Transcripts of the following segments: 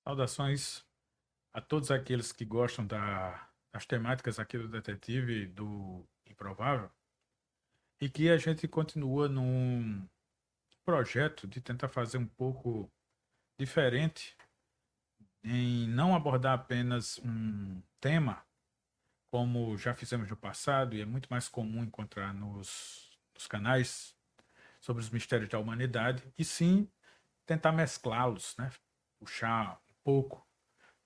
Saudações a todos aqueles que gostam das temáticas aqui do Detetive do Improvável e que a gente continua num projeto de tentar fazer um pouco diferente em não abordar apenas um tema como já fizemos no passado e é muito mais comum encontrar nos canais sobre os mistérios da humanidade, e sim tentar mesclá-los, né? Puxar um pouco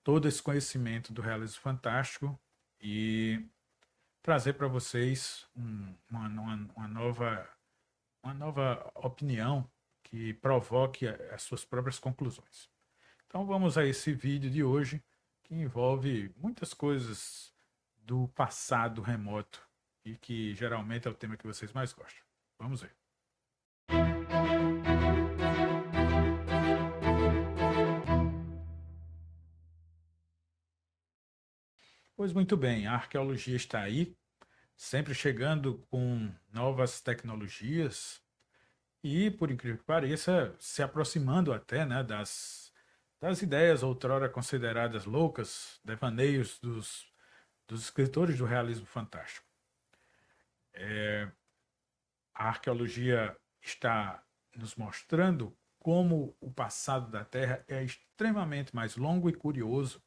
todo esse conhecimento do realismo fantástico e trazer para vocês uma nova opinião que provoque as suas próprias conclusões. Então vamos a esse vídeo de hoje que envolve muitas coisas do passado remoto e que geralmente é o tema que vocês mais gostam. Vamos ver. Pois muito bem, a arqueologia está aí, sempre chegando com novas tecnologias e, por incrível que pareça, se aproximando até, né, das ideias outrora consideradas loucas, devaneios dos escritores do realismo fantástico. A arqueologia está nos mostrando como o passado da Terra é extremamente mais longo e curioso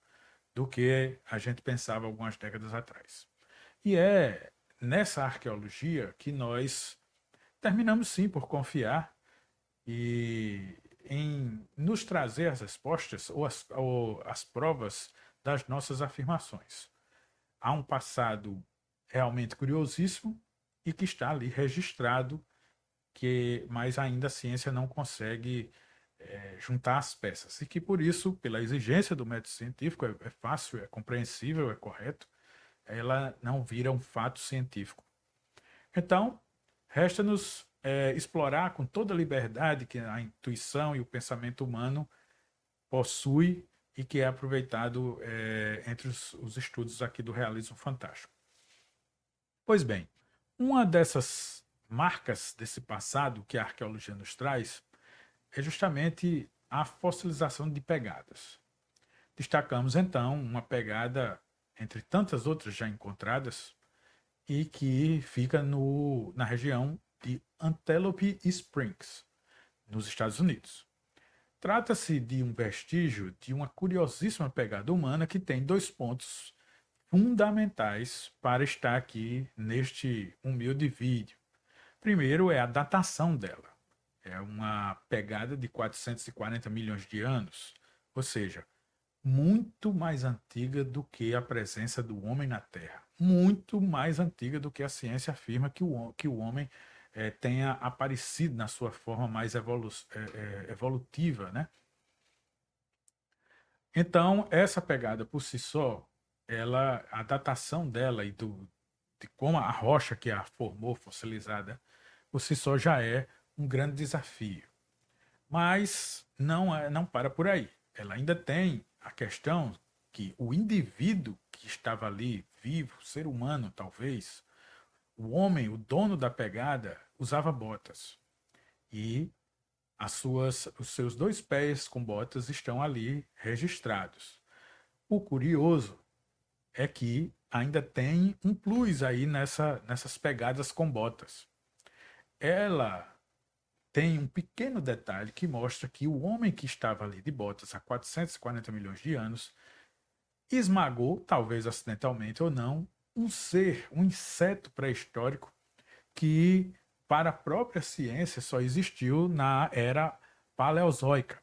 do que a gente pensava algumas décadas atrás. E é nessa arqueologia que nós terminamos sim por confiar e em nos trazer as respostas ou as provas das nossas afirmações. Há um passado realmente curiosíssimo e que está ali registrado, mas ainda a ciência não consegue juntar as peças. E que por isso, pela exigência do método científico, é fácil, é compreensível, é correto, ela não vira um fato científico. Então, resta-nos explorar com toda a liberdade que a intuição e o pensamento humano possui e que é aproveitado entre os estudos aqui do realismo fantástico. Pois bem, uma dessas marcas desse passado que a arqueologia nos traz é justamente a fossilização de pegadas. Destacamos então uma pegada entre tantas outras já encontradas e que fica na região de Antelope Springs, nos Estados Unidos. Trata-se de um vestígio de uma curiosíssima pegada humana que tem dois pontos fundamentais para estar aqui neste humilde vídeo. Primeiro é a datação dela. É uma pegada de 440 milhões de anos, ou seja, muito mais antiga do que a presença do homem na Terra, muito mais antiga do que a ciência afirma que o homem tenha aparecido na sua forma mais evolutiva, né? Então, essa pegada por si só, a datação dela de como a rocha que a formou, fossilizada, por si só já é um grande desafio. Mas não para por aí. Ela ainda tem a questão que o indivíduo que estava ali, vivo, ser humano talvez, o homem, o dono da pegada, usava botas. E os seus dois pés com botas estão ali registrados. O curioso é que ainda tem um plus aí nessas pegadas com botas. Ela tem um pequeno detalhe que mostra que o homem que estava ali de botas há 440 milhões de anos esmagou, talvez acidentalmente ou não, um inseto pré-histórico que, para a própria ciência, só existiu na era paleozoica,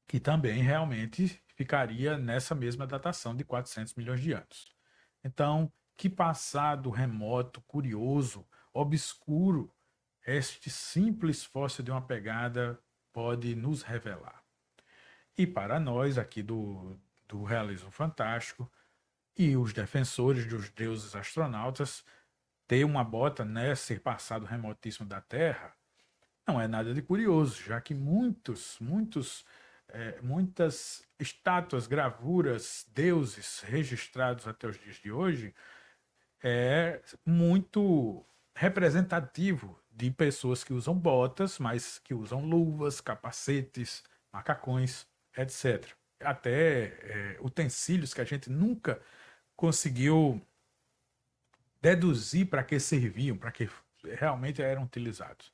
que também realmente ficaria nessa mesma datação de 400 milhões de anos. Então, que passado remoto, curioso, obscuro este simples fóssil de uma pegada pode nos revelar. E para nós aqui do realismo fantástico e os defensores dos deuses astronautas, ter uma bota nesse passado remotíssimo da Terra não é nada de curioso, já que muitas estátuas, gravuras, deuses registrados até os dias de hoje é muito representativo de pessoas que usam botas, mas que usam luvas, capacetes, macacões, etc. até utensílios que a gente nunca conseguiu deduzir para que serviam, para que realmente eram utilizados.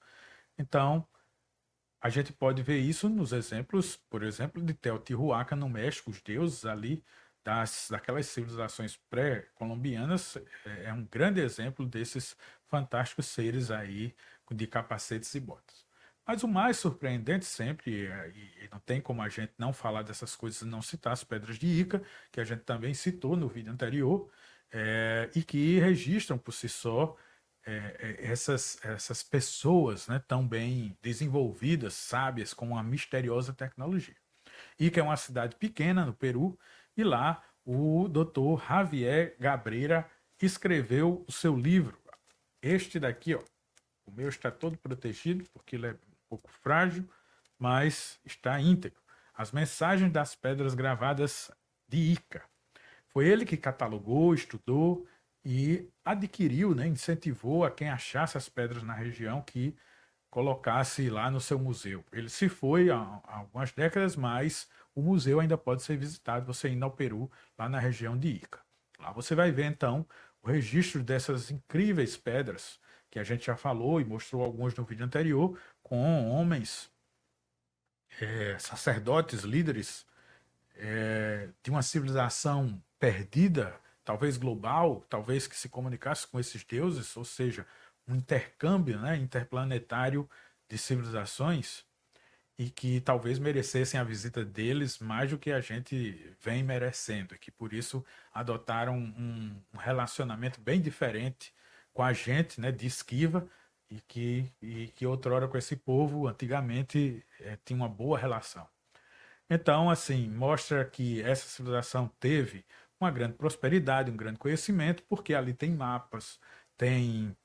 Então, a gente pode ver isso nos exemplos, por exemplo, de Teotihuacan no México, os deuses ali daquelas civilizações pré-colombianas, é um grande exemplo desses fantásticos seres aí de capacetes e botas. Mas o mais surpreendente sempre, e não tem como a gente não falar dessas coisas e não citar as pedras de Ica, que a gente também citou no vídeo anterior, e que registram por si só essas pessoas, né, tão bem desenvolvidas, sábias, com uma misteriosa tecnologia. Ica é uma cidade pequena no Peru, e lá o Dr. Javier Gabreira escreveu o seu livro. Este daqui, ó, o meu está todo protegido, porque ele é um pouco frágil, mas está íntegro. As mensagens das pedras gravadas de Ica. Foi ele que catalogou, estudou e adquiriu, né, incentivou a quem achasse as pedras na região que colocasse lá no seu museu. Ele se foi há algumas décadas, mas o museu ainda pode ser visitado, você indo ao Peru, lá na região de Ica. Lá você vai ver, então, o registro dessas incríveis pedras, que a gente já falou e mostrou alguns no vídeo anterior, com homens, sacerdotes, líderes de uma civilização perdida, talvez global, talvez que se comunicasse com esses deuses, ou seja, um intercâmbio, né, interplanetário de civilizações e que talvez merecessem a visita deles mais do que a gente vem merecendo, e que por isso adotaram um relacionamento bem diferente com a gente, né, de esquiva, e que outrora com esse povo, antigamente, tinha uma boa relação. Então, assim, mostra que essa civilização teve uma grande prosperidade, um grande conhecimento, porque ali tem mapas, tem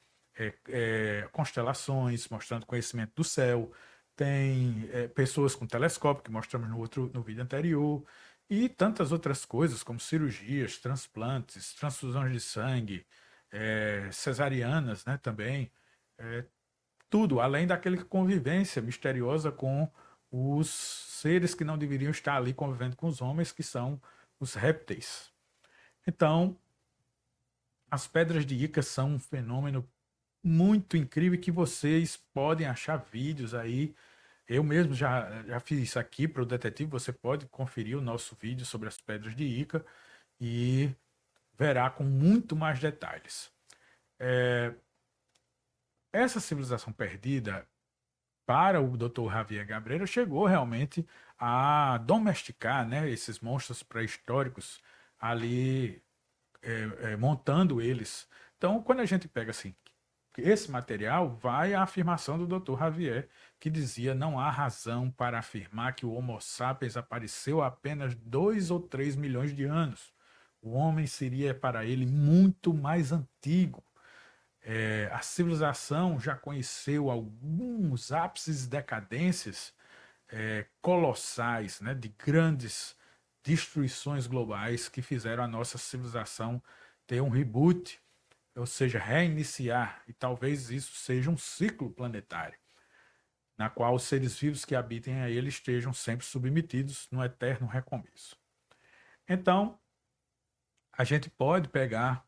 constelações mostrando conhecimento do céu, tem pessoas com telescópio, que mostramos no vídeo anterior, e tantas outras coisas, como cirurgias, transplantes, transfusões de sangue, cesarianas, né, também. É, tudo, além daquela convivência misteriosa com os seres que não deveriam estar ali convivendo com os homens, que são os répteis. Então, as pedras de Ica são um fenômeno muito incrível que vocês podem achar vídeos aí. Eu mesmo já fiz isso aqui para o detetive. Você pode conferir o nosso vídeo sobre as pedras de Ica e verá com muito mais detalhes. Essa civilização perdida para o Dr. Javier Gabreira, chegou realmente a domesticar, né, esses monstros pré-históricos ali, montando eles. Então, quando a gente pega assim, esse material, vai à afirmação do Dr. Javier, que dizia: não há razão para afirmar que o Homo sapiens apareceu há apenas 2 ou 3 milhões de anos. O homem seria para ele muito mais antigo. A civilização já conheceu alguns ápices e decadências colossais, né, de grandes destruições globais que fizeram a nossa civilização ter um reboot, ou seja, reiniciar, e talvez isso seja um ciclo planetário, na qual os seres vivos que habitem a ele estejam sempre submetidos no eterno recomeço. Então, a gente pode pegar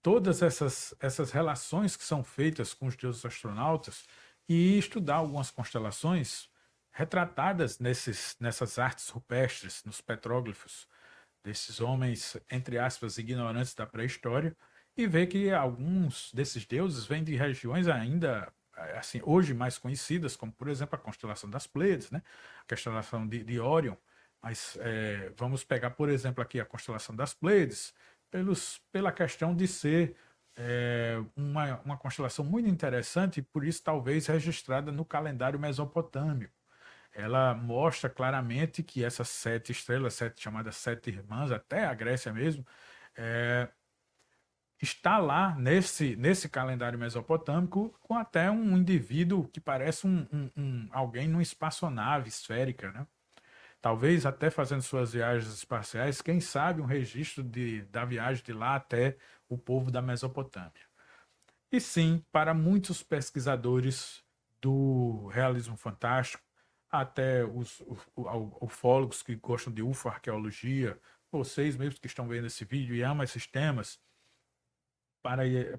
todas essas relações que são feitas com os deuses astronautas e estudar algumas constelações retratadas nessas artes rupestres, nos petróglifos, desses homens, entre aspas, ignorantes da pré-história, e ver que alguns desses deuses vêm de regiões ainda, assim, hoje mais conhecidas, como, por exemplo, a constelação das Pleiades, né? A constelação de Órion. Mas vamos pegar, por exemplo, aqui a constelação das Pleiades, pela questão de ser uma constelação muito interessante, e por isso talvez registrada no calendário mesopotâmico. Ela mostra claramente que essas 7 estrelas, chamadas 7 irmãs, até a Grécia mesmo, é, está lá nesse calendário mesopotâmico, com até um indivíduo que parece alguém numa espaçonave esférica, né? Talvez até fazendo suas viagens espaciais, quem sabe um registro da viagem de lá até o povo da Mesopotâmia. E sim, para muitos pesquisadores do realismo fantástico, até os ufólogos que gostam de ufoarqueologia, vocês mesmos que estão vendo esse vídeo e amam esses temas,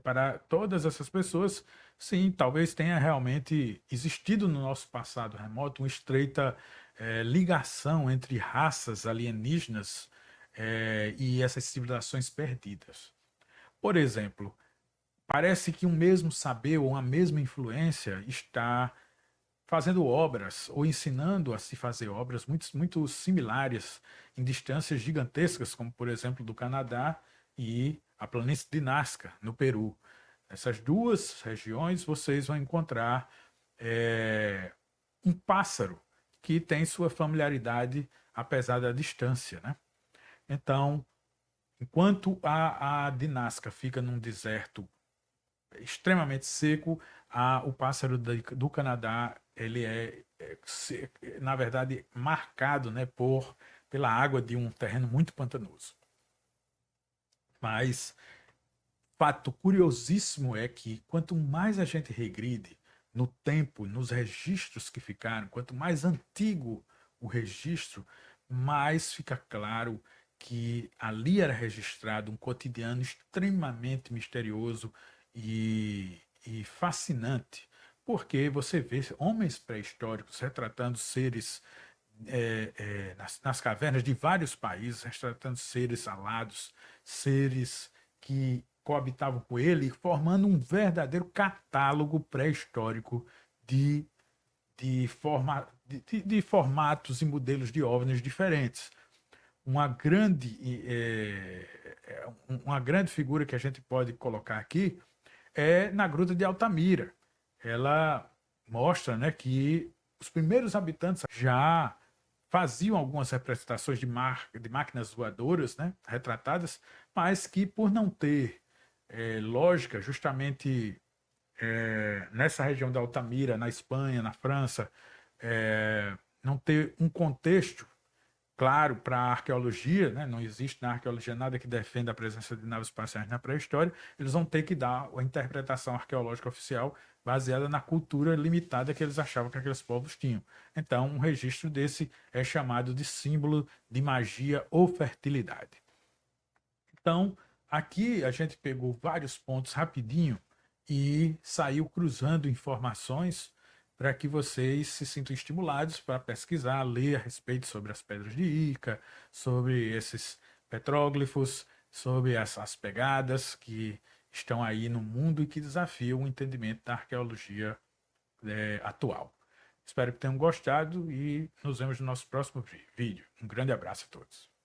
para todas essas pessoas, sim, talvez tenha realmente existido no nosso passado remoto uma estreita ligação entre raças alienígenas e essas civilizações perdidas. Por exemplo, parece que um mesmo saber ou uma mesma influência está fazendo obras ou ensinando a se fazer obras muito similares em distâncias gigantescas, como por exemplo do Canadá e a planície de Nazca, no Peru. Nessas duas regiões vocês vão encontrar um pássaro que tem sua familiaridade apesar da distância, né? Então, enquanto a de Nazca fica num deserto extremamente seco, o pássaro do Canadá ele na verdade marcado, né, pela água de um terreno muito pantanoso. Mas fato curiosíssimo é que quanto mais a gente regride no tempo, nos registros que ficaram, quanto mais antigo o registro, mais fica claro que ali era registrado um cotidiano extremamente misterioso e fascinante, porque você vê homens pré-históricos retratando seres nas cavernas de vários países, retratando seres alados, seres que coabitavam com ele, formando um verdadeiro catálogo pré-histórico de, de formatos e modelos de OVNIs diferentes. Uma grande, uma grande figura que a gente pode colocar aqui é na Gruta de Altamira. Ela mostra, né, que os primeiros habitantes já faziam algumas representações de máquinas voadoras, né, retratadas, mas que por não ter lógica, justamente nessa região da Altamira, na Espanha, na França, não ter um contexto claro para a arqueologia, né? Não existe na arqueologia nada que defenda a presença de naves espaciais na pré-história, eles vão ter que dar a interpretação arqueológica oficial baseada na cultura limitada que eles achavam que aqueles povos tinham. Então, um registro desse é chamado de símbolo de magia ou fertilidade. Então, aqui a gente pegou vários pontos rapidinho e saiu cruzando informações para que vocês se sintam estimulados para pesquisar, ler a respeito sobre as pedras de Ica, sobre esses petróglifos, sobre essas pegadas que estão aí no mundo e que desafiam o entendimento da arqueologia atual. Espero que tenham gostado e nos vemos no nosso próximo vídeo. Um grande abraço a todos.